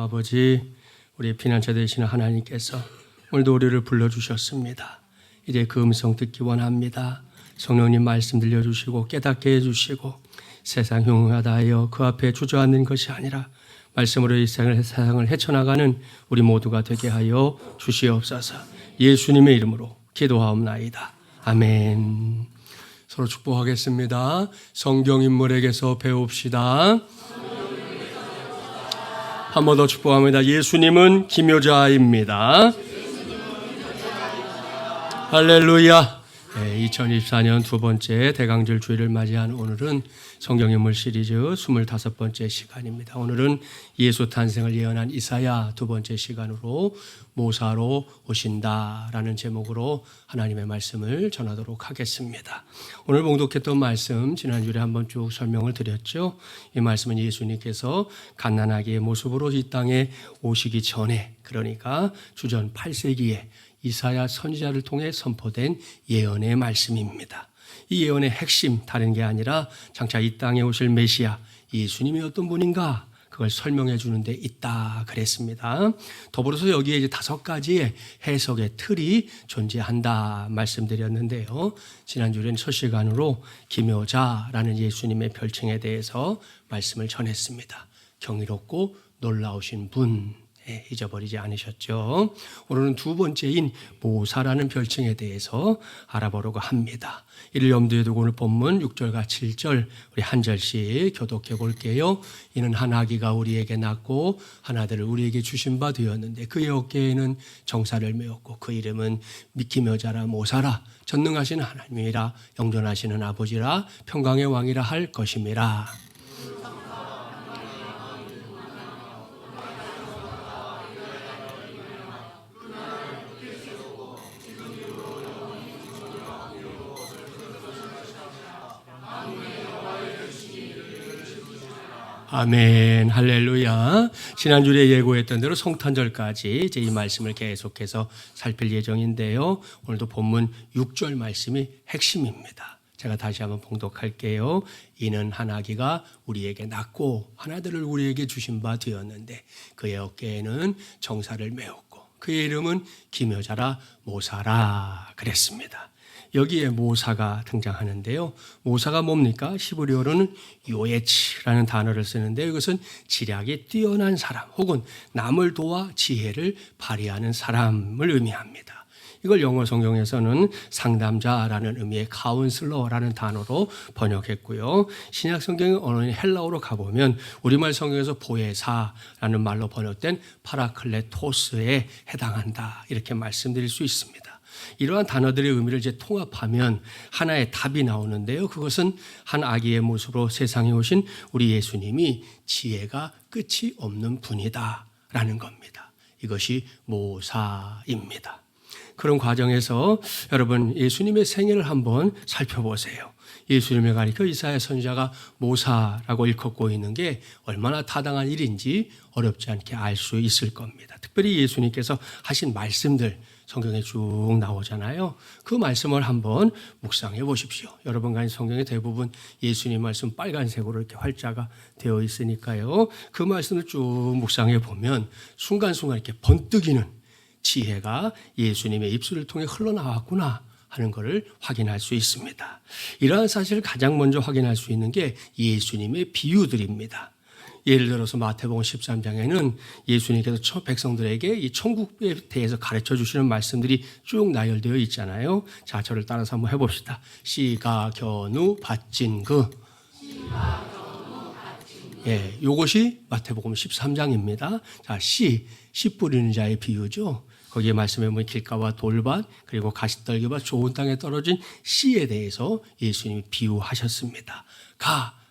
아버지, 우리 피난처 되시는 하나님께서 오늘도 우리를 불러주셨습니다. 이제 그 음성 듣기 원합니다. 성령님 말씀 들려주시고 깨닫게 해주시고 세상 흉흉하다 하여 그 앞에 주저앉는 것이 아니라 말씀으로 이 세상을 헤쳐나가는 우리 모두가 되게 하여 주시옵소서. 예수님의 이름으로 기도하옵나이다. 아멘. 서로 축복하겠습니다. 성경 인물에게서 배웁시다. 한 번 더 축복합니다. 예수님은 기묘자입니다. 할렐루야. 2024년 두 번째 대강절 주일을 맞이한 오늘은 성경인물 시리즈 25번째 시간입니다. 오늘은 예수 탄생을 예언한 이사야 두 번째 시간으로 모사로 오신다라는 제목으로 하나님의 말씀을 전하도록 하겠습니다. 오늘 봉독했던 말씀 지난주에 한번 쭉 설명을 드렸죠. 이 말씀은 예수님께서 갓난아기의 모습으로 이 땅에 오시기 전에, 그러니까 주전 8세기에 이사야 선지자를 통해 선포된 예언의 말씀입니다. 이 예언의 핵심, 다른 게 아니라 장차 이 땅에 오실 메시아 예수님이 어떤 분인가 그걸 설명해 주는 데 있다 그랬습니다. 더불어서 여기에 이제 5가지의 해석의 틀이 존재한다 말씀드렸는데요. 지난주에는 첫 시간으로 기묘자라는 예수님의 별칭에 대해서 말씀을 전했습니다. 경이롭고 놀라우신 분, 잊어버리지 않으셨죠? 오늘은 두 번째인 모사라는 별칭에 대해서 알아보려고 합니다. 이를 염두에 두고 오늘 본문 6절과 7절 우리 한 절씩 교독해 볼게요. 이는 한 아기가 우리에게 낳고 한 아들을 우리에게 주신 바 되었는데 그의 어깨에는 정사를 메었고 그 이름은 기묘자라 모사라 전능하신 하나님이라 영존하시는 아버지라 평강의 왕이라 할 것임이라. 아멘, 할렐루야. 지난주에 예고했던 대로 성탄절까지 이제 이 말씀을 계속해서 살필 예정인데요. 오늘도 본문 6절 말씀이 핵심입니다. 제가 다시 한번 봉독할게요. 이는 한 아기가 우리에게 낳고 한 아들을 우리에게 주신 바 되었는데 그의 어깨에는 정사를 메었고 그의 이름은 기묘자라 모사라 그랬습니다. 여기에 모사가 등장하는데요. 모사가 뭡니까? 히브리어로는 요에치라는 단어를 쓰는데 이것은 지략이 뛰어난 사람 혹은 남을 도와 지혜를 발휘하는 사람을 의미합니다. 이걸 영어 성경에서는 상담자라는 의미의 카운슬러라는 단어로 번역했고요. 신약 성경의 언어인 헬라어로 가보면 우리말 성경에서 보혜사라는 말로 번역된 파라클레토스에 해당한다 이렇게 말씀드릴 수 있습니다. 이러한 단어들의 의미를 이제 통합하면 하나의 답이 나오는데요. 그것은 한 아기의 모습으로 세상에 오신 우리 예수님이 지혜가 끝이 없는 분이다라는 겁니다. 이것이 모사입니다. 그런 과정에서 여러분 예수님의 생애를 한번 살펴보세요. 예수님을 가리켜 이사야 선지자가 모사라고 일컫고 있는 게 얼마나 타당한 일인지 어렵지 않게 알 수 있을 겁니다. 특별히 예수님께서 하신 말씀들 성경에 쭉 나오잖아요. 그 말씀을 한번 묵상해 보십시오. 여러분 성경의 대부분 예수님 말씀 빨간색으로 이렇게 활자가 되어 있으니까요. 그 말씀을 쭉 묵상해 보면 순간순간 이렇게 번뜩이는 지혜가 예수님의 입술을 통해 흘러나왔구나 하는 것을 확인할 수 있습니다. 이러한 사실을 가장 먼저 확인할 수 있는 게 예수님의 비유들입니다. 예를 들어서 마태복음 13장에는 예수님께서 백성들에게 이 천국에 대해서 가르쳐 주시는 말씀들이 쭉 나열되어 있잖아요. 자, 저를 따라서 한번 해봅시다. 씨가 견우 밭진그. 예, 요것이 마태복음 13장입니다. 자, 씨 뿌리는 자의 비유죠. 거기에 말씀해 보면 길가와 돌밭 그리고 가시떨기밭 좋은 땅에 떨어진 씨에 대해서 예수님이 비유하셨습니다.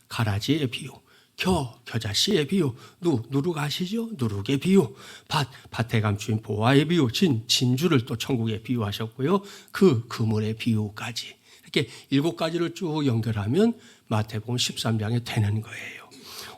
가라지의 비유. 겨자 씨의 비유, 누룩 아시죠? 누룩의 비유, 밭에 감추인 보화의 비유, 진주를 또 천국에 비유하셨고요. 그물의 비유까지 이렇게 7가지를 쭉 연결하면 마태복음 13장에 되는 거예요.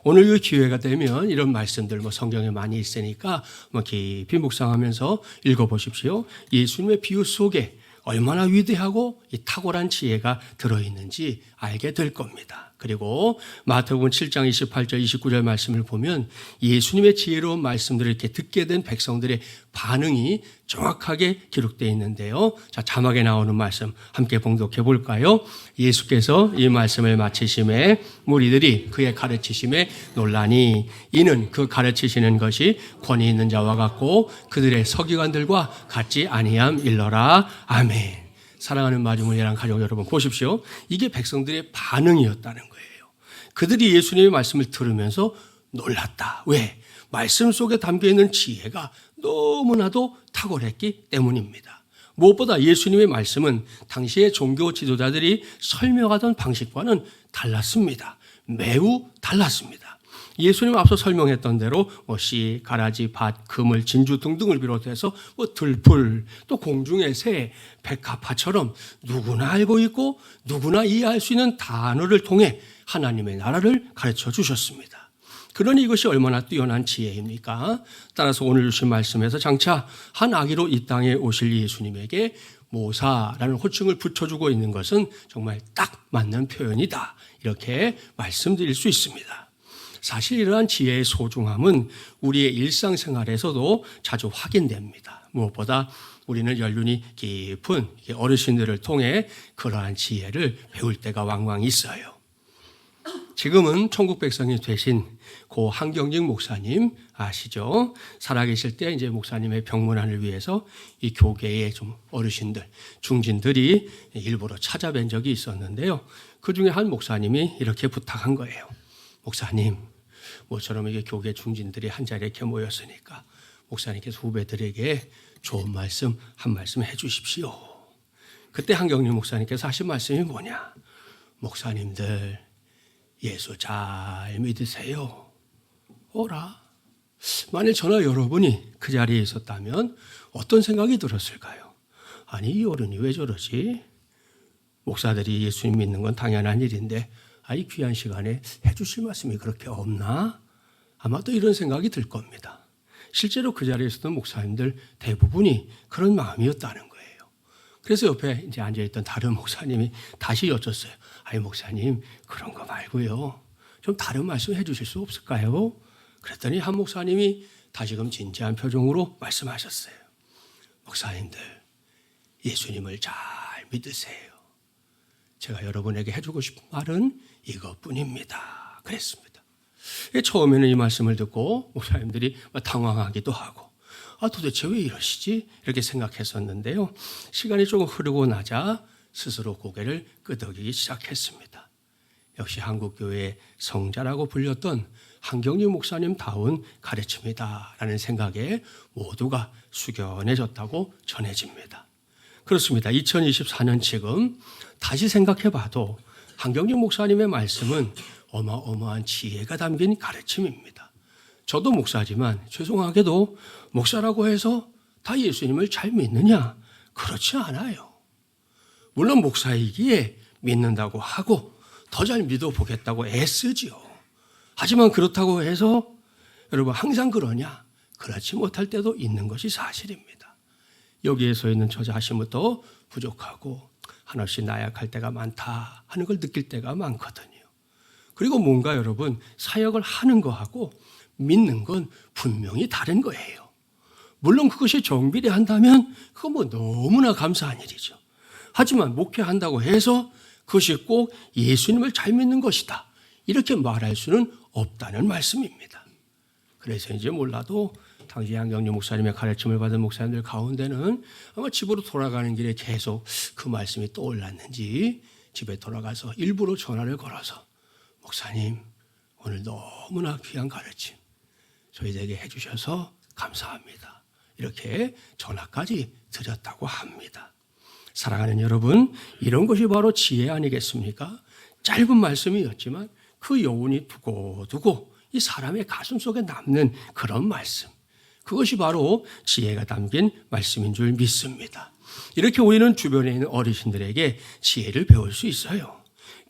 오늘 이 기회가 되면 이런 말씀들 성경에 많이 있으니까 깊이 묵상하면서 읽어보십시오. 예수님의 비유 속에 얼마나 위대하고 이 탁월한 지혜가 들어있는지 알게 될 겁니다. 그리고 마태복음 7장 28절 29절 말씀을 보면 예수님의 지혜로운 말씀들을 이렇게 듣게 된 백성들의 반응이 정확하게 기록되어 있는데요. 자, 자막에 나오는 말씀 함께 봉독해 볼까요? 예수께서 이 말씀을 마치심에 무리들이 그의 가르치심에 놀라니 이는 그 가르치시는 것이 권위 있는 자와 같고 그들의 서기관들과 같지 아니함일러라. 아멘. 사랑하는 마중물이랑 가족 여러분 보십시오. 이게 백성들의 반응이었다는 거예요. 그들이 예수님의 말씀을 들으면서 놀랐다. 왜? 말씀 속에 담겨있는 지혜가 너무나도 탁월했기 때문입니다. 무엇보다 예수님의 말씀은 당시의 종교 지도자들이 설명하던 방식과는 달랐습니다. 매우 달랐습니다. 예수님 앞서 설명했던 대로 씨, 가라지, 밭, 그물, 진주 등등을 비롯해서 들풀, 또 공중의 새, 백합화처럼 누구나 알고 있고 누구나 이해할 수 있는 단어를 통해 하나님의 나라를 가르쳐 주셨습니다. 그러니 이것이 얼마나 뛰어난 지혜입니까? 따라서 오늘 주신 말씀에서 장차 한 아기로 이 땅에 오실 예수님에게 모사라는 호칭을 붙여주고 있는 것은 정말 딱 맞는 표현이다. 이렇게 말씀드릴 수 있습니다. 사실 이러한 지혜의 소중함은 우리의 일상생활에서도 자주 확인됩니다. 무엇보다 우리는 연륜이 깊은 어르신들을 통해 그러한 지혜를 배울 때가 왕왕 있어요. 지금은 천국 백성이 되신 고 한경직 목사님 아시죠? 살아계실 때 이제 목사님의 병문안을 위해서 이 교계의 좀 어르신들, 중진들이 일부러 찾아뵌 적이 있었는데요. 그 중에 한 목사님이 이렇게 부탁한 거예요. 목사님, 모처럼 이게 교계 중진들이 한 자리에 이렇게 모였으니까 목사님께서 후배들에게 좋은 말씀 한 말씀 해 주십시오. 그때 한경림 목사님께서 하신 말씀이 뭐냐? 목사님들 예수 잘 믿으세요. 오라. 만일 저나 여러분이 그 자리에 있었다면 어떤 생각이 들었을까요? 아니 이 어른이 왜 저러지? 목사들이 예수님 믿는 건 당연한 일인데 이 귀한 시간에 해주실 말씀이 그렇게 없나? 아마도 이런 생각이 들 겁니다. 실제로 그 자리에 있었던 목사님들 대부분이 그런 마음이었다는 거예요. 그래서 옆에 이제 앉아있던 다른 목사님이 다시 여쭸어요. 아니 목사님 그런 거 말고요. 좀 다른 말씀 해주실 수 없을까요? 그랬더니 한 목사님이 다시금 진지한 표정으로 말씀하셨어요. 목사님들 예수님을 잘 믿으세요. 제가 여러분에게 해주고 싶은 말은 이것뿐입니다. 그랬습니다. 처음에는 이 말씀을 듣고 목사님들이 당황하기도 하고 도대체 왜 이러시지? 이렇게 생각했었는데요. 시간이 조금 흐르고 나자 스스로 고개를 끄덕이기 시작했습니다. 역시 한국교회의 성자라고 불렸던 한경림 목사님다운 가르침이다라는 생각에 모두가 숙연해졌다고 전해집니다. 그렇습니다. 2024년 지금 다시 생각해봐도 한경림 목사님의 말씀은 어마어마한 지혜가 담긴 가르침입니다. 저도 목사지만 죄송하게도 목사라고 해서 다 예수님을 잘 믿느냐? 그렇지 않아요. 물론 목사이기에 믿는다고 하고 더 잘 믿어보겠다고 애쓰지요. 하지만 그렇다고 해서 여러분 항상 그러냐? 그렇지 못할 때도 있는 것이 사실입니다. 여기에 서 있는 저 자신부터 부족하고 한없이 나약할 때가 많다 하는 걸 느낄 때가 많거든요. 그리고 뭔가 여러분 사역을 하는 거하고 믿는 건 분명히 다른 거예요. 물론 그것이 정비례한다면 그건 뭐 너무나 감사한 일이죠. 하지만 목회한다고 해서 그것이 꼭 예수님을 잘 믿는 것이다. 이렇게 말할 수는 없다는 말씀입니다. 그래서 이제 몰라도 당시 한경림 목사님의 가르침을 받은 목사님들 가운데는 아마 집으로 돌아가는 길에 계속 그 말씀이 떠올랐는지 집에 돌아가서 일부러 전화를 걸어서 목사님 오늘 너무나 귀한 가르침 저희에게 해주셔서 감사합니다. 이렇게 전화까지 드렸다고 합니다. 사랑하는 여러분, 이런 것이 바로 지혜 아니겠습니까? 짧은 말씀이었지만 그 여운이 두고두고 이 사람의 가슴 속에 남는 그런 말씀. 그것이 바로 지혜가 담긴 말씀인 줄 믿습니다. 이렇게 우리는 주변에 있는 어르신들에게 지혜를 배울 수 있어요.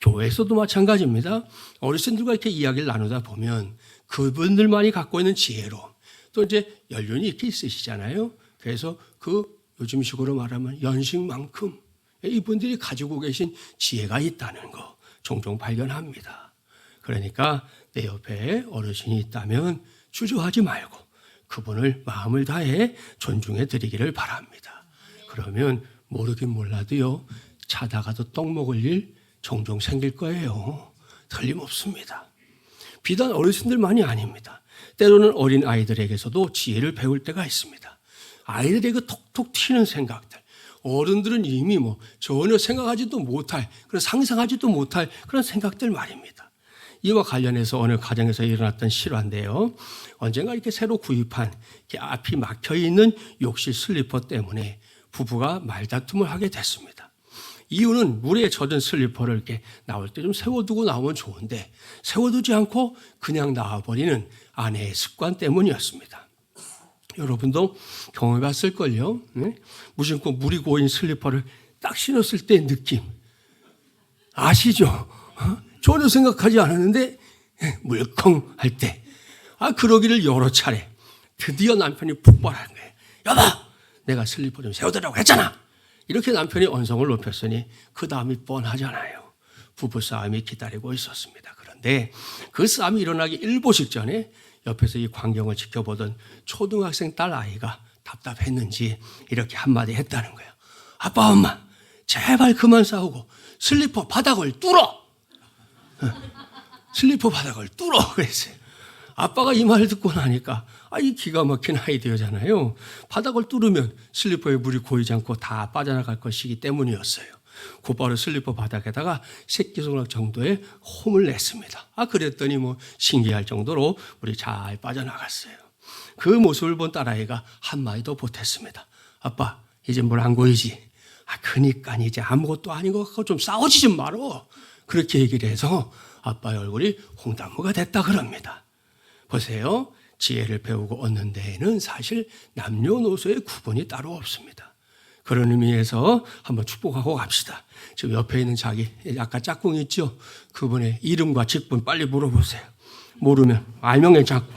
교회에서도 마찬가지입니다. 어르신들과 이렇게 이야기를 나누다 보면 그분들만이 갖고 있는 지혜로 또 이제 연륜이 이렇게 있으시잖아요. 그래서 그 요즘식으로 말하면 연식만큼 이분들이 가지고 계신 지혜가 있다는 거 종종 발견합니다. 그러니까 내 옆에 어르신이 있다면 주저하지 말고 그분을 마음을 다해 존중해 드리기를 바랍니다. 그러면 모르긴 몰라도요, 자다가도 떡 먹을 일 종종 생길 거예요. 틀림없습니다. 비단 어르신들만이 아닙니다. 때로는 어린 아이들에게서도 지혜를 배울 때가 있습니다. 아이들의 그 톡톡 튀는 생각들, 어른들은 이미 전혀 생각하지도 못할, 그런 상상하지도 못할 그런 생각들 말입니다. 이와 관련해서 어느 가정에서 일어났던 실화인데요. 언젠가 이렇게 새로 구입한 이렇게 앞이 막혀 있는 욕실 슬리퍼 때문에 부부가 말다툼을 하게 됐습니다. 이유는 물에 젖은 슬리퍼를 이렇게 나올 때 좀 세워두고 나오면 좋은데 세워두지 않고 그냥 나와버리는 아내의 습관 때문이었습니다. 여러분도 경험해봤을걸요. 무심코 물이 고인 슬리퍼를 딱 신었을 때의 느낌 아시죠? 전혀 생각하지 않았는데 물컹할 때, 그러기를 여러 차례. 드디어 남편이 폭발하는 거예요. 여보, 내가 슬리퍼 좀 세워두라고 했잖아. 이렇게 남편이 언성을 높였으니 그 다음이 뻔하잖아요. 부부싸움이 기다리고 있었습니다. 그런데 그 싸움이 일어나기 일보 직전에 옆에서 이 광경을 지켜보던 초등학생 딸 아이가 답답했는지 이렇게 한마디 했다는 거예요. 아빠, 엄마, 제발 그만 싸우고 슬리퍼 바닥을 뚫어. 슬리퍼 바닥을 뚫어 그랬어요. 아빠가 이 말을 듣고 나니까 이 기가 막힌 아이디어잖아요. 바닥을 뚫으면 슬리퍼에 물이 고이지 않고 다 빠져나갈 것이기 때문이었어요. 곧바로 슬리퍼 바닥에다가 새끼손가락 정도의 홈을 냈습니다. 그랬더니 신기할 정도로 물이 잘 빠져나갔어요. 그 모습을 본 딸아이가 한마디도 보탰습니다. 아빠, 이제 물 안 고이지? 그니까 이제 아무것도 아닌 것 같고 좀 싸우지 좀 말어. 그렇게 얘기를 해서 아빠의 얼굴이 홍단무가 됐다 그럽니다. 보세요. 지혜를 배우고 얻는 데에는 사실 남녀노소의 구분이 따로 없습니다. 그런 의미에서 한번 축복하고 갑시다. 지금 옆에 있는 자기 아까 짝꿍 있죠? 그분의 이름과 직분 빨리 물어보세요. 모르면 알면 괜찮고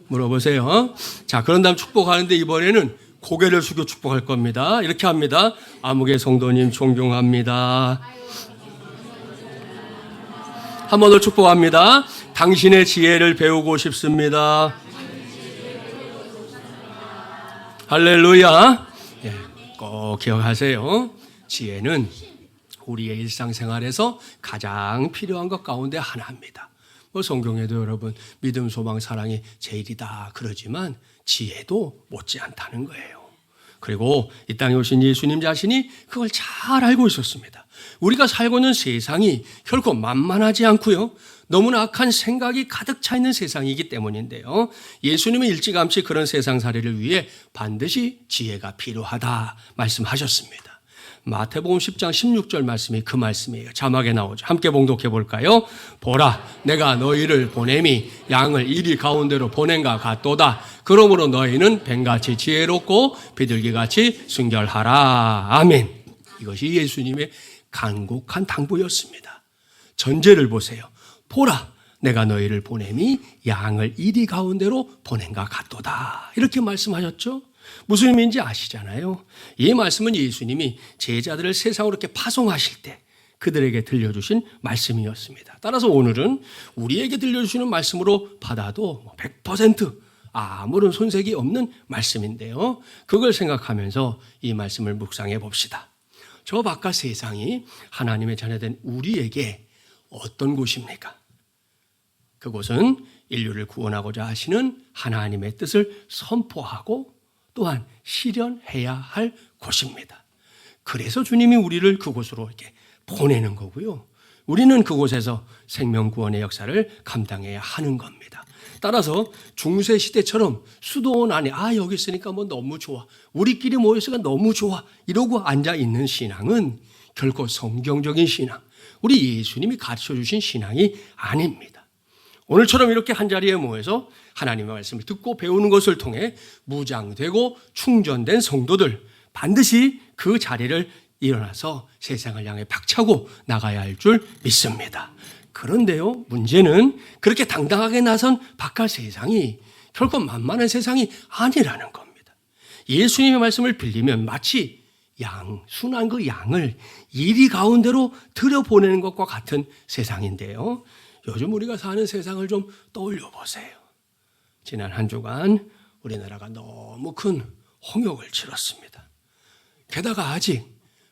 물어보세요. 자, 그런 다음 축복하는데 이번에는 고개를 숙여 축복할 겁니다. 이렇게 합니다. 아무개 성도님 존경합니다. 한 번 더 축복합니다. 당신의 지혜를 배우고 싶습니다. 할렐루야. 꼭 기억하세요. 지혜는 우리의 일상생활에서 가장 필요한 것 가운데 하나입니다. 성경에도 여러분 믿음, 소망, 사랑이 제일이다 그러지만 지혜도 못지않다는 거예요. 그리고 이 땅에 오신 예수님 자신이 그걸 잘 알고 있었습니다. 우리가 살고 있는 세상이 결코 만만하지 않고요. 너무나 악한 생각이 가득 차 있는 세상이기 때문인데요. 예수님은 일찌감치 그런 세상살이를 위해 반드시 지혜가 필요하다 말씀하셨습니다. 마태복음 10장 16절 말씀이 그 말씀이에요. 자막에 나오죠. 함께 봉독해 볼까요? 보라, 내가 너희를 보냄이 양을 이리 가운데로 보낸가 같도다. 그러므로 너희는 뱀같이 지혜롭고 비둘기같이 순결하라. 아멘. 이것이 예수님의 간곡한 당부였습니다. 전제를 보세요. 보라, 내가 너희를 보냄이 양을 이리 가운데로 보낸가 같도다. 이렇게 말씀하셨죠? 무슨 의미인지 아시잖아요. 이 말씀은 예수님이 제자들을 세상으로 이렇게 파송하실 때 그들에게 들려주신 말씀이었습니다. 따라서 오늘은 우리에게 들려주시는 말씀으로 받아도 100% 아무런 손색이 없는 말씀인데요. 그걸 생각하면서 이 말씀을 묵상해 봅시다. 저 바깥 세상이 하나님의 자녀된 우리에게 어떤 곳입니까? 그곳은 인류를 구원하고자 하시는 하나님의 뜻을 선포하고 또한 실현해야 할 곳입니다. 그래서 주님이 우리를 그곳으로 이렇게 보내는 거고요. 우리는 그곳에서 생명구원의 역사를 감당해야 하는 겁니다. 따라서 중세시대처럼 수도원 안에 여기 있으니까 너무 좋아. 우리끼리 모였으니까 너무 좋아. 이러고 앉아있는 신앙은 결코 성경적인 신앙, 우리 예수님이 가르쳐주신 신앙이 아닙니다. 오늘처럼 이렇게 한자리에 모여서 하나님의 말씀을 듣고 배우는 것을 통해 무장되고 충전된 성도들 반드시 그 자리를 일어나서 세상을 향해 박차고 나가야 할 줄 믿습니다. 그런데요, 문제는 그렇게 당당하게 나선 바깥 세상이 결코 만만한 세상이 아니라는 겁니다. 예수님의 말씀을 빌리면 마치 순한 그 양을 이리 가운데로 들여보내는 것과 같은 세상인데요. 요즘 우리가 사는 세상을 좀 떠올려 보세요. 지난 한 주간 우리나라가 너무 큰 홍역을 치렀습니다. 게다가 아직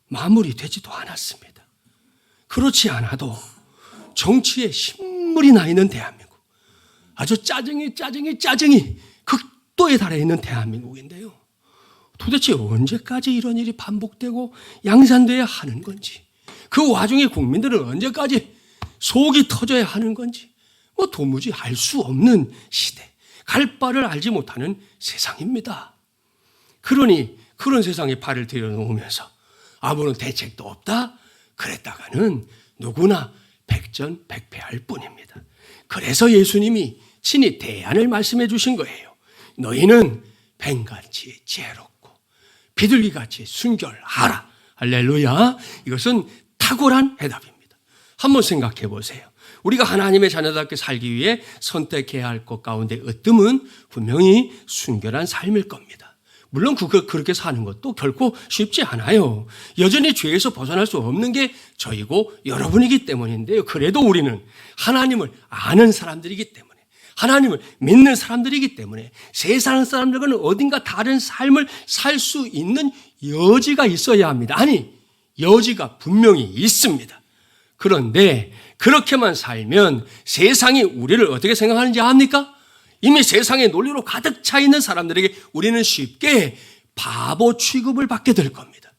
마무리되지도 않았습니다. 그렇지 않아도 정치에 신물이 나 있는 대한민국, 아주 짜증이 극도에 달해 있는 대한민국인데요. 도대체 언제까지 이런 일이 반복되고 양산돼야 하는 건지, 그 와중에 국민들은 언제까지 속이 터져야 하는 건지 도무지 알 수 없는 시대, 갈 바를 알지 못하는 세상입니다. 그러니 그런 세상에 발을 들여놓으면서 아무런 대책도 없다? 그랬다가는 누구나 백전백패할 뿐입니다. 그래서 예수님이 친히 대안을 말씀해 주신 거예요. 너희는 뱀같이 지혜롭고 비둘기같이 순결하라. 할렐루야. 이것은 탁월한 해답입니다. 한번 생각해 보세요. 우리가 하나님의 자녀답게 살기 위해 선택해야 할 것 가운데 으뜸은 분명히 순결한 삶일 겁니다. 물론 그렇게 사는 것도 결코 쉽지 않아요. 여전히 죄에서 벗어날 수 없는 게 저희고 여러분이기 때문인데요. 그래도 우리는 하나님을 아는 사람들이기 때문에, 하나님을 믿는 사람들이기 때문에 세상 사람들과는 어딘가 다른 삶을 살 수 있는 여지가 있어야 합니다. 아니, 여지가 분명히 있습니다. 그런데 그렇게만 살면 세상이 우리를 어떻게 생각하는지 압니까? 이미 세상의 논리로 가득 차 있는 사람들에게 우리는 쉽게 바보 취급을 받게 될 겁니다.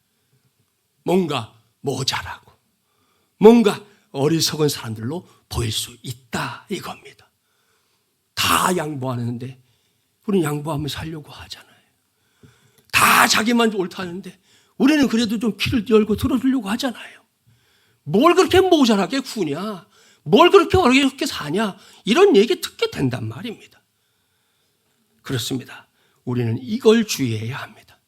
뭔가 모자라고, 뭔가 어리석은 사람들로 보일 수 있다 이겁니다. 다 양보하는데 우리는 양보하며 살려고 하잖아요. 다 자기만 옳다는데 우리는 그래도 좀 귀를 열고 들어주려고 하잖아요. 뭘 그렇게 모자라게 구냐, 뭘 그렇게 어렵게 사냐, 이런 얘기 듣게 된단 말입니다. 그렇습니다. 우리는 이걸 주의해야 합니다.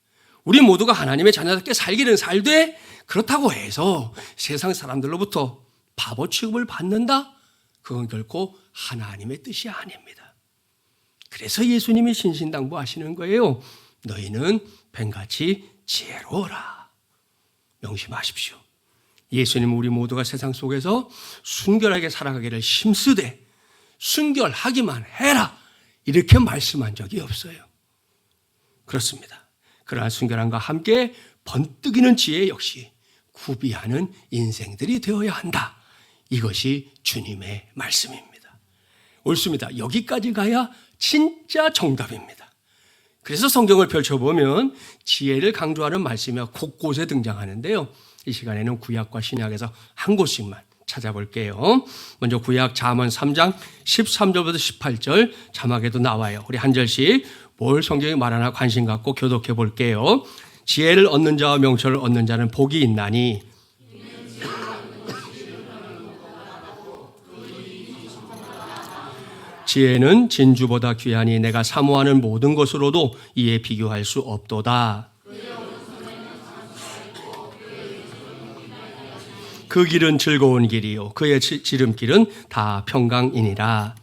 우리 모두가 하나님의 자녀답게 살기는 살되 그렇다고 해서 세상 사람들로부터 바보 취급을 받는다? 그건 결코 하나님의 뜻이 아닙니다. 그래서 예수님이 신신당부하시는 거예요. 너희는 뱀같이 지혜로워라. 명심하십시오. 예수님은 우리 모두가 세상 속에서 순결하게 살아가기를 힘쓰되 순결하기만 해라 이렇게 말씀한 적이 없어요. 그렇습니다. 그러한 순결함과 함께 번뜩이는 지혜 역시 구비하는 인생들이 되어야 한다. 이것이 주님의 말씀입니다. 옳습니다. 여기까지 가야 진짜 정답입니다. 그래서 성경을 펼쳐보면 지혜를 강조하는 말씀이 곳곳에 등장하는데요. 이 시간에는 구약과 신약에서 한 곳씩만 찾아볼게요. 먼저 구약 잠언 3장 13절부터 18절 자막에도 나와요. 우리 한 절씩 뭘 성경이 말하나 관심 갖고 교독해 볼게요. 지혜를 얻는 자와 명철을 얻는 자는 복이 있나니 지혜는 진주보다 귀하니 내가 사모하는 모든 것으로도 이에 비교할 수 없도다. 그 길은 즐거운 길이요 그의 지름길은 다 평강이니라.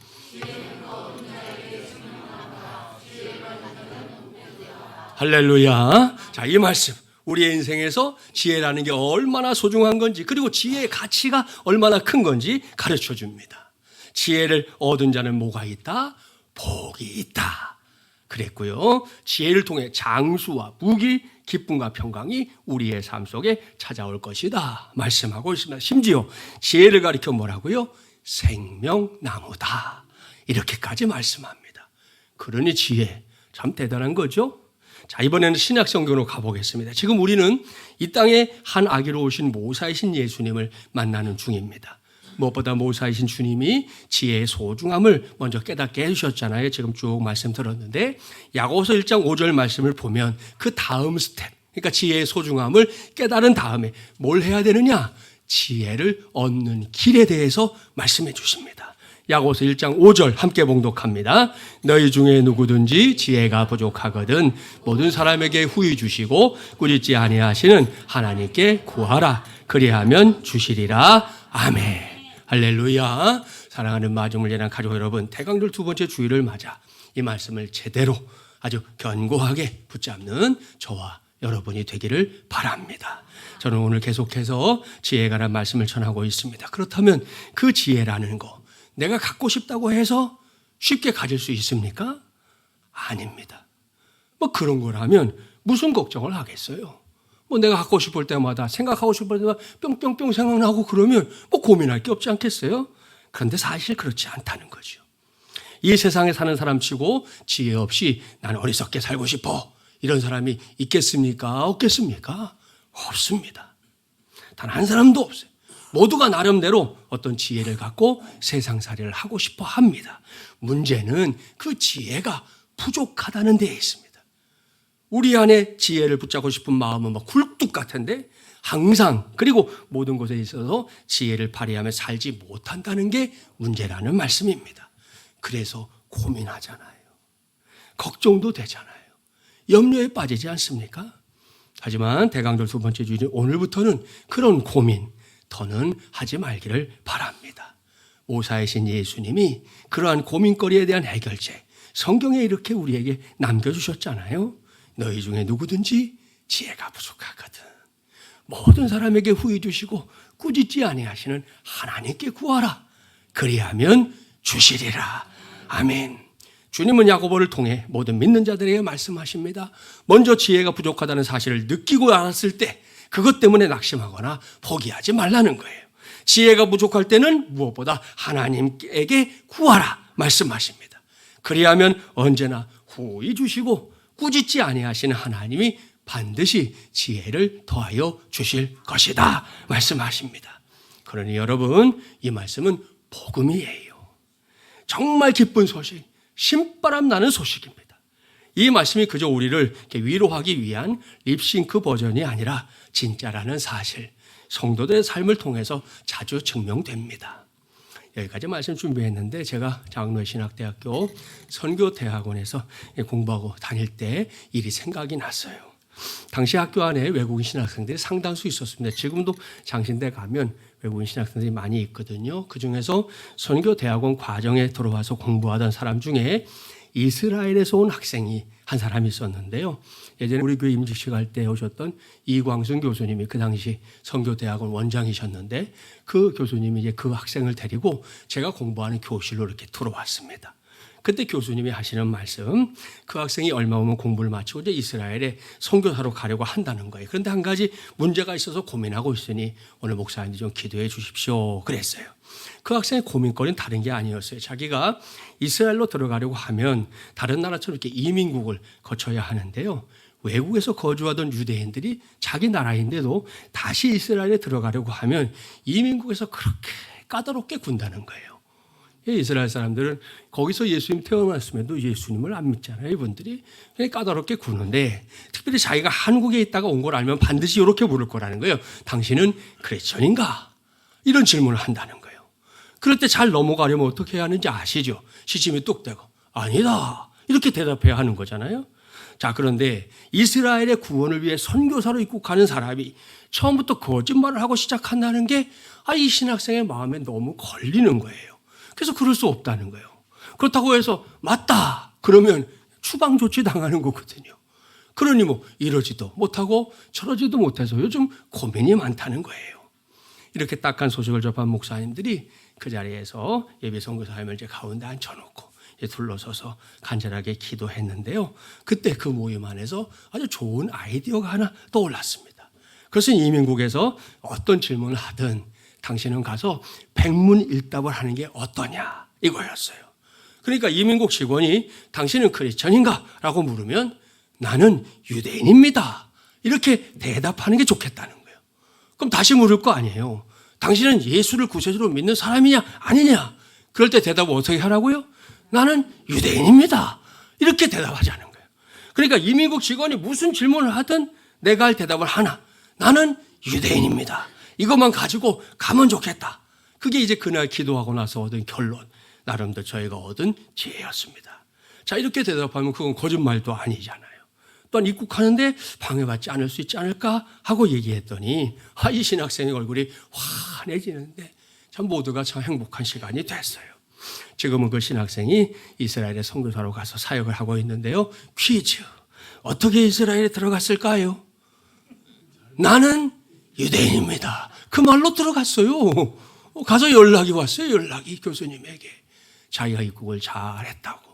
할렐루야. 자, 이 말씀 우리의 인생에서 지혜라는 게 얼마나 소중한 건지, 그리고 지혜의 가치가 얼마나 큰 건지 가르쳐 줍니다. 지혜를 얻은 자는 뭐가 있다? 복이 있다. 그랬고요. 지혜를 통해 장수와 무기, 기쁨과 평강이 우리의 삶 속에 찾아올 것이다 말씀하고 있습니다. 심지어 지혜를 가리켜 뭐라고요? 생명나무다. 이렇게까지 말씀합니다. 그러니 지혜 참 대단한 거죠. 자, 이번에는 신약 성경으로 가보겠습니다. 지금 우리는 이 땅에 한 아기로 오신 모사이신 예수님을 만나는 중입니다. 무엇보다 모사이신 주님이 지혜의 소중함을 먼저 깨닫게 해주셨잖아요. 지금 쭉 말씀 들었는데 야고보서 1장 5절 말씀을 보면 그 다음 스텝, 그러니까 지혜의 소중함을 깨달은 다음에 뭘 해야 되느냐? 지혜를 얻는 길에 대해서 말씀해 주십니다. 야고보서 1장 5절 함께 봉독합니다. 너희 중에 누구든지 지혜가 부족하거든 모든 사람에게 후히 주시고 꾸짖지 아니하시는 하나님께 구하라. 그리하면 주시리라. 아멘. 할렐루야. 사랑하는 마중물 예랑 가족 여러분, 대강절 두 번째 주일을 맞아 이 말씀을 제대로 아주 견고하게 붙잡는 저와 여러분이 되기를 바랍니다. 저는 오늘 계속해서 지혜에 관한 말씀을 전하고 있습니다. 그렇다면 그 지혜라는 거 내가 갖고 싶다고 해서 쉽게 가질 수 있습니까? 아닙니다. 뭐 그런 거라면 무슨 걱정을 하겠어요? 뭐 내가 갖고 싶을 때마다 생각하고 싶을 때마다 뿅뿅뿅 생각나고 그러면 뭐 고민할 게 없지 않겠어요? 그런데 사실 그렇지 않다는 거죠. 이 세상에 사는 사람치고 지혜 없이 나는 어리석게 살고 싶어 이런 사람이 있겠습니까? 없겠습니까? 없습니다. 단 한 사람도 없어요. 모두가 나름대로 어떤 지혜를 갖고 세상살이를 하고 싶어 합니다. 문제는 그 지혜가 부족하다는 데에 있습니다. 우리 안에 지혜를 붙잡고 싶은 마음은 막 굴뚝 같은데 항상 그리고 모든 곳에 있어서 지혜를 발휘하며 살지 못한다는 게 문제라는 말씀입니다. 그래서 고민하잖아요. 걱정도 되잖아요. 염려에 빠지지 않습니까? 하지만 대강절 두 번째 주일 오늘부터는 그런 고민 더는 하지 말기를 바랍니다. 모사이신 예수님이 그러한 고민거리에 대한 해결책 성경에 이렇게 우리에게 남겨주셨잖아요. 너희 중에 누구든지 지혜가 부족하거든 모든 사람에게 후히 주시고 꾸짖지 아니하시는 하나님께 구하라. 그리하면 주시리라. 아멘. 주님은 야고보를 통해 모든 믿는 자들에게 말씀하십니다. 먼저 지혜가 부족하다는 사실을 느끼고 알았을 때 그것 때문에 낙심하거나 포기하지 말라는 거예요. 지혜가 부족할 때는 무엇보다 하나님에게 구하라 말씀하십니다. 그리하면 언제나 후히 주시고 꾸짖지 아니하시는 하나님이 반드시 지혜를 더하여 주실 것이다 말씀하십니다. 그러니 여러분 이 말씀은 복음이에요. 정말 기쁜 소식, 신바람 나는 소식입니다. 이 말씀이 그저 우리를 위로하기 위한 립싱크 버전이 아니라 진짜라는 사실, 성도들의 삶을 통해서 자주 증명됩니다. 여기까지 말씀 준비했는데 제가 장로의 신학대학교 선교대학원에서 공부하고 다닐 때 일이 생각이 났어요. 당시 학교 안에 외국인 신학생들이 상당수 있었습니다. 지금도 장신대 가면 외국인 신학생들이 많이 있거든요. 그중에서 선교대학원 과정에 들어와서 공부하던 사람 중에 이스라엘에서 온 학생이 한 사람이 있었는데요. 예전에 우리 교회 임직식 할 때 오셨던 이광순 교수님이 그 당시 선교대학원 원장이셨는데 그 교수님이 이제 그 학생을 데리고 제가 공부하는 교실로 이렇게 들어왔습니다. 그때 교수님이 하시는 말씀, 그 학생이 얼마 후면 공부를 마치고 이제 이스라엘에 선교사로 가려고 한다는 거예요. 그런데 한 가지 문제가 있어서 고민하고 있으니 오늘 목사님이 좀 기도해 주십시오 그랬어요. 그 학생의 고민거리는 다른 게 아니었어요. 자기가 이스라엘로 들어가려고 하면 다른 나라처럼 이렇게 이민국을 거쳐야 하는데요. 외국에서 거주하던 유대인들이 자기 나라인데도 다시 이스라엘에 들어가려고 하면 이민국에서 그렇게 까다롭게 군다는 거예요. 이스라엘 사람들은 거기서 예수님 태어났음에도 예수님을 안 믿잖아요. 이분들이 그냥 까다롭게 구는데 특별히 자기가 한국에 있다가 온 걸 알면 반드시 이렇게 물을 거라는 거예요. 당신은 크리스천인가? 이런 질문을 한다는 거예요. 그럴 때 잘 넘어가려면 어떻게 해야 하는지 아시죠? 시침이 뚝 떼고 아니다 이렇게 대답해야 하는 거잖아요. 자, 그런데 이스라엘의 구원을 위해 선교사로 입국하는 사람이 처음부터 거짓말을 하고 시작한다는 게 이 신학생의 마음에 너무 걸리는 거예요. 그래서 그럴 수 없다는 거예요. 그렇다고 해서 맞다 그러면 추방 조치 당하는 거거든요. 그러니 뭐 이러지도 못하고 저러지도 못해서 요즘 고민이 많다는 거예요. 이렇게 딱한 소식을 접한 목사님들이 그 자리에서 예배 선교사님을 이제 가운데 앉혀놓고 둘러서서 간절하게 기도했는데요. 그때 그 모임 안에서 아주 좋은 아이디어가 하나 떠올랐습니다. 그것은 이민국에서 어떤 질문을 하든 당신은 가서 백문일답을 하는 게 어떠냐 이거였어요. 그러니까 이민국 직원이 당신은 크리스천인가? 라고 물으면 나는 유대인입니다. 이렇게 대답하는 게 좋겠다는 거예요. 그럼 다시 물을 거 아니에요. 당신은 예수를 구세주로 믿는 사람이냐 아니냐? 그럴 때 대답을 어떻게 하라고요? 나는 유대인입니다. 이렇게 대답하자는 거예요. 그러니까 이민국 직원이 무슨 질문을 하든 내가 할 대답을 하나. 나는 유대인입니다. 이것만 가지고 가면 좋겠다. 그게 이제 그날 기도하고 나서 얻은 결론. 나름대로 저희가 얻은 지혜였습니다. 자, 이렇게 대답하면 그건 거짓말도 아니잖아요. 또한 입국하는데 방해받지 않을 수 있지 않을까 하고 얘기했더니 이 신학생의 얼굴이 환해지는데 참 모두가 참 행복한 시간이 됐어요. 지금은 그 신학생이 이스라엘에 선교사로 가서 사역을 하고 있는데요. 퀴즈. 어떻게 이스라엘에 들어갔을까요? 나는 유대인입니다. 그 말로 들어갔어요. 가서 연락이 왔어요. 연락이 교수님에게. 자기가 입국을 잘했다고.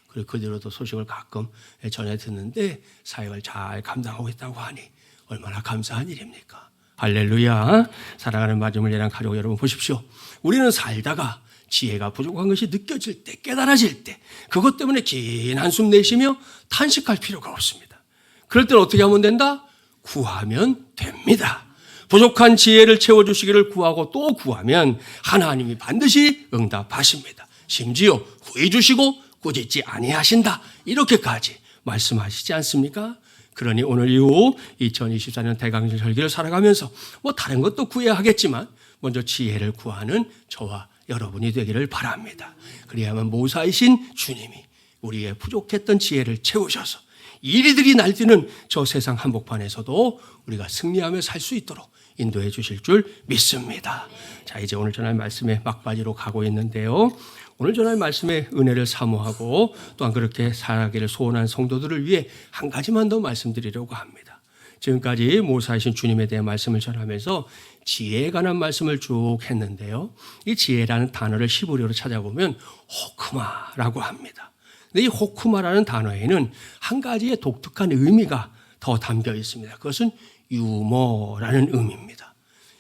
그리고 그대로도 소식을 가끔 전해 듣는데 사역을 잘 감당하고 있다고 하니 얼마나 감사한 일입니까? 할렐루야. 사랑하는 마지막 예랑 가족 여러분 보십시오. 우리는 살다가 지혜가 부족한 것이 느껴질 때, 깨달아질 때 그것 때문에 긴 한숨 내쉬며 탄식할 필요가 없습니다. 그럴 때는 어떻게 하면 된다? 구하면 됩니다. 부족한 지혜를 채워주시기를 구하고 또 구하면 하나님이 반드시 응답하십니다. 심지어 구해 주시고 꾸짖지 아니하신다. 이렇게까지 말씀하시지 않습니까? 그러니 오늘 이후 2024년 대강절 설교를 살아가면서 다른 것도 구해야 하겠지만 먼저 지혜를 구하는 저와 여러분이 되기를 바랍니다. 그래야만 모사이신 주님이 우리의 부족했던 지혜를 채우셔서 이리들이 날뛰는 저 세상 한복판에서도 우리가 승리하며 살 수 있도록 인도해 주실 줄 믿습니다. 자, 이제 오늘 전할 말씀의 막바지로 가고 있는데요. 오늘 전할 말씀의 은혜를 사모하고 또한 그렇게 살아가기를 소원한 성도들을 위해 한 가지만 더 말씀드리려고 합니다. 지금까지 모사이신 주님에 대한 말씀을 전하면서 지혜에 관한 말씀을 쭉 했는데요. 이 지혜라는 단어를 히브리어로 찾아보면 호크마라고 합니다. 근데 이 호크마라는 단어에는 한 가지의 독특한 의미가 더 담겨 있습니다. 그것은 유머라는 의미입니다.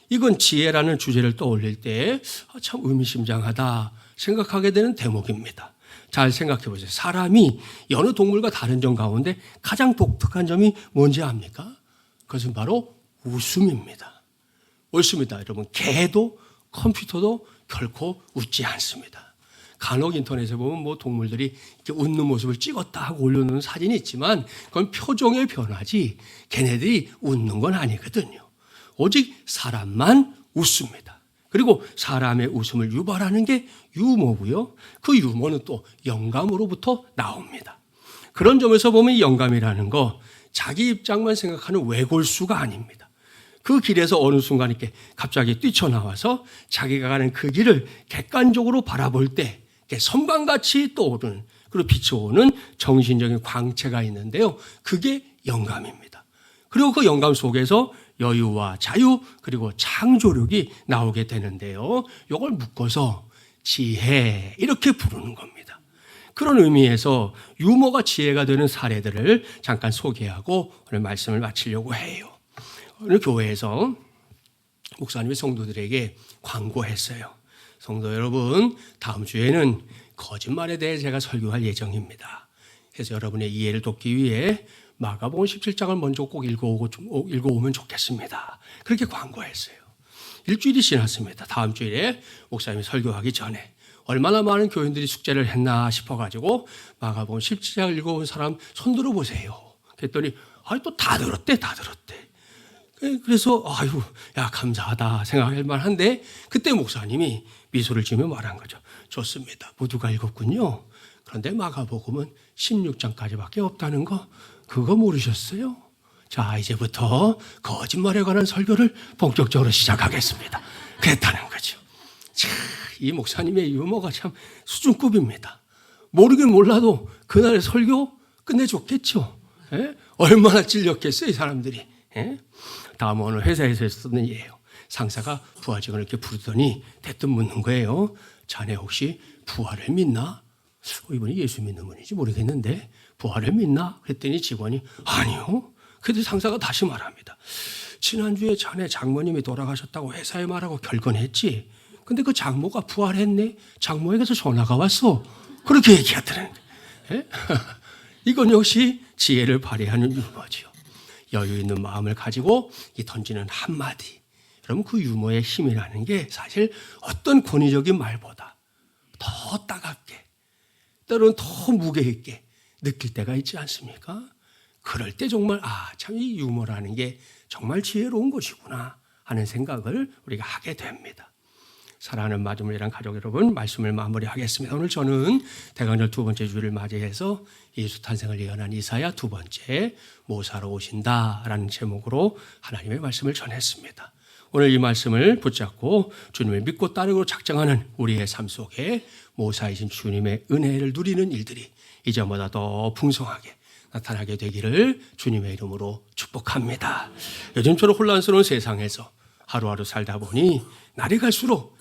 이건 지혜라는 주제를 떠올릴 때 참 의미심장하다 생각하게 되는 대목입니다. 잘 생각해 보세요. 사람이 여러 동물과 다른 점 가운데 가장 독특한 점이 뭔지 압니까? 그것은 바로 웃음입니다. 옳습니다. 여러분, 개도 컴퓨터도 결코 웃지 않습니다. 간혹 인터넷에 보면 동물들이 이렇게 웃는 모습을 찍었다 하고 올려놓는 사진이 있지만 그건 표정의 변화지 걔네들이 웃는 건 아니거든요. 오직 사람만 웃습니다. 그리고 사람의 웃음을 유발하는 게 유머고요. 그 유머는 또 영감으로부터 나옵니다. 그런 점에서 보면 이 영감이라는 거 자기 입장만 생각하는 외골수가 아닙니다. 그 길에서 어느 순간 이렇게 갑자기 뛰쳐나와서 자기가 가는 그 길을 객관적으로 바라볼 때 섬광같이 떠오르는 그리고 비춰오는 정신적인 광채가 있는데요. 그게 영감입니다. 그리고 그 영감 속에서 여유와 자유 그리고 창조력이 나오게 되는데요. 이걸 묶어서 지혜 이렇게 부르는 겁니다. 그런 의미에서 유머가 지혜가 되는 사례들을 잠깐 소개하고 오늘 말씀을 마치려고 해요. 오늘 교회에서 목사님이 성도들에게 광고했어요. 성도 여러분, 다음 주에는 거짓말에 대해 제가 설교할 예정입니다. 그래서 여러분의 이해를 돕기 위해 마가복음 17장을 먼저 꼭 읽어오면 좋겠습니다. 그렇게 광고했어요. 일주일이 지났습니다. 다음 주일에 목사님이 설교하기 전에 얼마나 많은 교인들이 숙제를 했나 싶어가지고 마가복음 17장을 읽어온 사람 손 들어보세요. 그랬더니 또 다 들었대. 그래서 야 감사하다 생각할 만한데 그때 목사님이 미소를 지으며 말한 거죠. 좋습니다. 모두가 읽었군요. 그런데 마가복음은 16장까지밖에 없다는 거 그거 모르셨어요? 자, 이제부터 거짓말에 관한 설교를 본격적으로 시작하겠습니다. 그랬다는 거죠. 참, 이 목사님의 유머가 참 수준급입니다. 모르긴 몰라도 그날의 설교 끝내줬겠죠. 예? 얼마나 찔렸겠어요, 이 사람들이. 예? 다음 어느 회사에서 쓰는 예예요. 상사가 부하직원을 이렇게 부르더니 대뜸 묻는 거예요. 자네 혹시 부활을 믿나? 이분이 예수 믿는 분인지 모르겠는데 부활을 믿나? 그랬더니 직원이 아니요. 그때 상사가 다시 말합니다. 지난주에 자네 장모님이 돌아가셨다고 회사에 말하고 결근했지. 근데 그 장모가 부활했네. 장모에게서 전화가 왔어. 그렇게 얘기하더라는 거예요. 이건 역시 지혜를 발휘하는 유머죠. 여유 있는 마음을 가지고 이 던지는 한마디. 여러분 그 유머의 힘이라는 게 사실 어떤 권위적인 말보다 더 따갑게 때로는 더 무게 있게 느낄 때가 있지 않습니까? 그럴 때 정말 참 이 유머라는 게 정말 지혜로운 것이구나 하는 생각을 우리가 하게 됩니다. 사랑하는 마지막이란 가족 여러분, 말씀을 마무리하겠습니다. 오늘 저는 대강절 두 번째 주일을 맞이해서 예수 탄생을 예언한 이사야 두 번째 모사로 오신다라는 제목으로 하나님의 말씀을 전했습니다. 오늘 이 말씀을 붙잡고 주님을 믿고 따르고 작정하는 우리의 삶 속에 모사이신 주님의 은혜를 누리는 일들이 이전보다 더 풍성하게 나타나게 되기를 주님의 이름으로 축복합니다. 요즘처럼 혼란스러운 세상에서 하루하루 살다 보니 날이 갈수록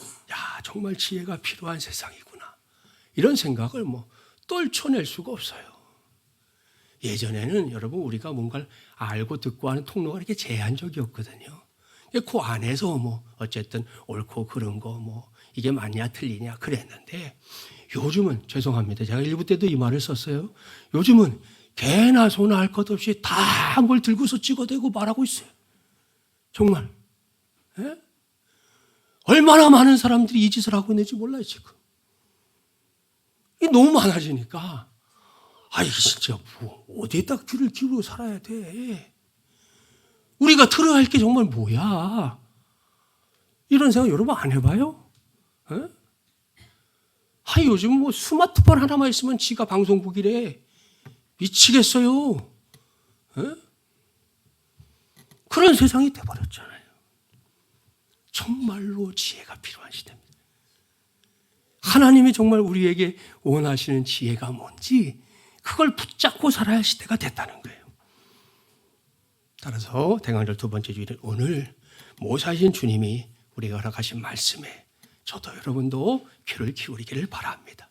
정말 지혜가 필요한 세상이구나, 이런 생각을 떨쳐낼 수가 없어요. 예전에는 여러분 우리가 뭔가를 알고 듣고 하는 통로가 이렇게 제한적이었거든요. 그 안에서 어쨌든 옳고 그른 거 이게 맞냐 틀리냐 그랬는데, 요즘은 죄송합니다, 제가 일부 때도 이 말을 썼어요. 요즘은 개나 소나 할 것 없이 다 뭘 들고서 찍어대고 말하고 있어요. 정말. 예? 얼마나 많은 사람들이 이 짓을 하고 있는지 몰라요 지금. 이게 너무 많아지니까 진짜 어디에다 귀를 기울여 살아야 돼. 우리가 들어야 할 게 정말 뭐야, 이런 생각 여러분 안 해봐요? 예? 요즘 스마트폰 하나만 있으면 지가 방송국이래. 미치겠어요. 예? 그런 세상이 돼버렸잖아요. 정말로 지혜가 필요한 시대입니다. 하나님이 정말 우리에게 원하시는 지혜가 뭔지 그걸 붙잡고 살아야 할 시대가 됐다는 거예요. 따라서 대강절 두 번째 주일은 오늘 모사이신 주님이 우리가 허락하신 말씀에 저도 여러분도 귀를 기울이기를 바랍니다.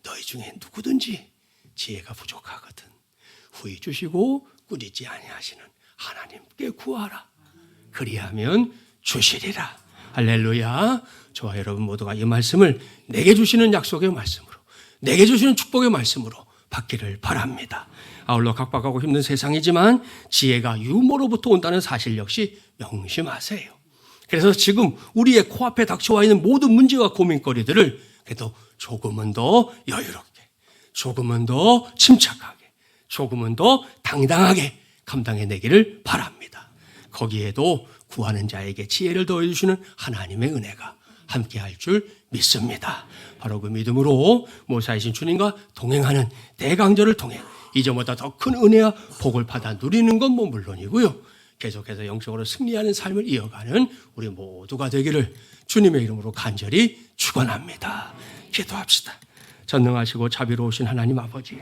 너희 중에 누구든지 지혜가 부족하거든 후히 주시고 꾸짖지 아니하시는 하나님께 구하라. 그리하면 주시리라. 할렐루야. 저와 여러분 모두가 이 말씀을 내게 주시는 약속의 말씀으로, 내게 주시는 축복의 말씀으로 받기를 바랍니다. 아울러 각박하고 힘든 세상이지만 지혜가 유모로부터 온다는 사실 역시 명심하세요. 그래서 지금 우리의 코앞에 닥쳐와 있는 모든 문제와 고민거리들을 그래도 조금은 더 여유롭게, 조금은 더 침착하게, 조금은 더 당당하게 감당해내기를 바랍니다. 거기에도 구하는 자에게 지혜를 더해주시는 하나님의 은혜가 함께할 줄 믿습니다. 바로 그 믿음으로 모사이신 주님과 동행하는 대강절을 통해 이전보다 더 큰 은혜와 복을 받아 누리는 건 물론이고요, 계속해서 영적으로 승리하는 삶을 이어가는 우리 모두가 되기를 주님의 이름으로 간절히 축원합니다. 기도합시다. 전능하시고 자비로우신 하나님 아버지,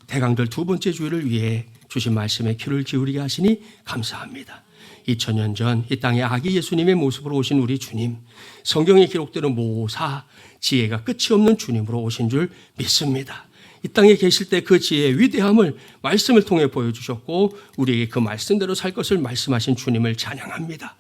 대강절 두 번째 주일을 위해 주신 말씀에 귀를 기울이게 하시니 감사합니다. 2000년 전 이 땅에 아기 예수님의 모습으로 오신 우리 주님, 성경에 기록되는 모사, 지혜가 끝이 없는 주님으로 오신 줄 믿습니다. 이 땅에 계실 때 그 지혜의 위대함을 말씀을 통해 보여주셨고 우리에게 그 말씀대로 살 것을 말씀하신 주님을 찬양합니다.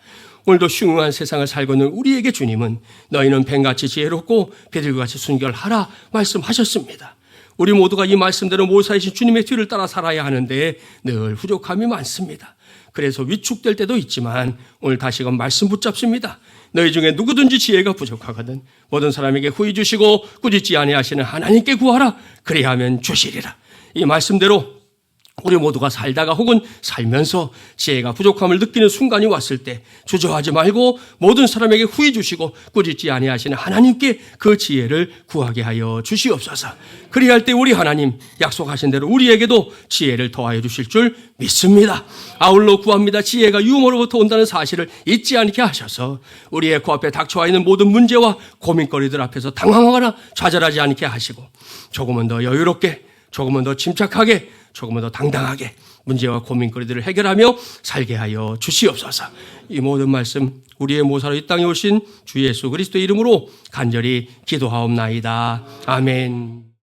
오늘도 흉흉한 세상을 살고 있는 우리에게 주님은 너희는 뱀같이 지혜롭고 배들과 같이 순결하라 말씀하셨습니다. 우리 모두가 이 말씀대로 모사이신 주님의 뒤를 따라 살아야 하는데 늘 부족함이 많습니다. 그래서 위축될 때도 있지만 오늘 다시금 말씀 붙잡습니다. 너희 중에 누구든지 지혜가 부족하거든 모든 사람에게 후히 주시고 꾸짖지 아니하시는 하나님께 구하라. 그리하면 주시리라. 이 말씀대로 우리 모두가 살다가 혹은 살면서 지혜가 부족함을 느끼는 순간이 왔을 때 주저하지 말고 모든 사람에게 후히 주시고 꾸짖지 아니하시는 하나님께 그 지혜를 구하게 하여 주시옵소서. 그리할 때 우리 하나님 약속하신 대로 우리에게도 지혜를 더하여 주실 줄 믿습니다. 아울러 구합니다. 지혜가 유모로부터 온다는 사실을 잊지 않게 하셔서 우리의 코앞에 닥쳐와 있는 모든 문제와 고민거리들 앞에서 당황하거나 좌절하지 않게 하시고 조금은 더 여유롭게, 조금은 더 침착하게, 조금은 더 당당하게 문제와 고민거리들을 해결하며 살게 하여 주시옵소서. 이 모든 말씀 우리의 모사로 이 땅에 오신 주 예수 그리스도의 이름으로 간절히 기도하옵나이다. 아멘.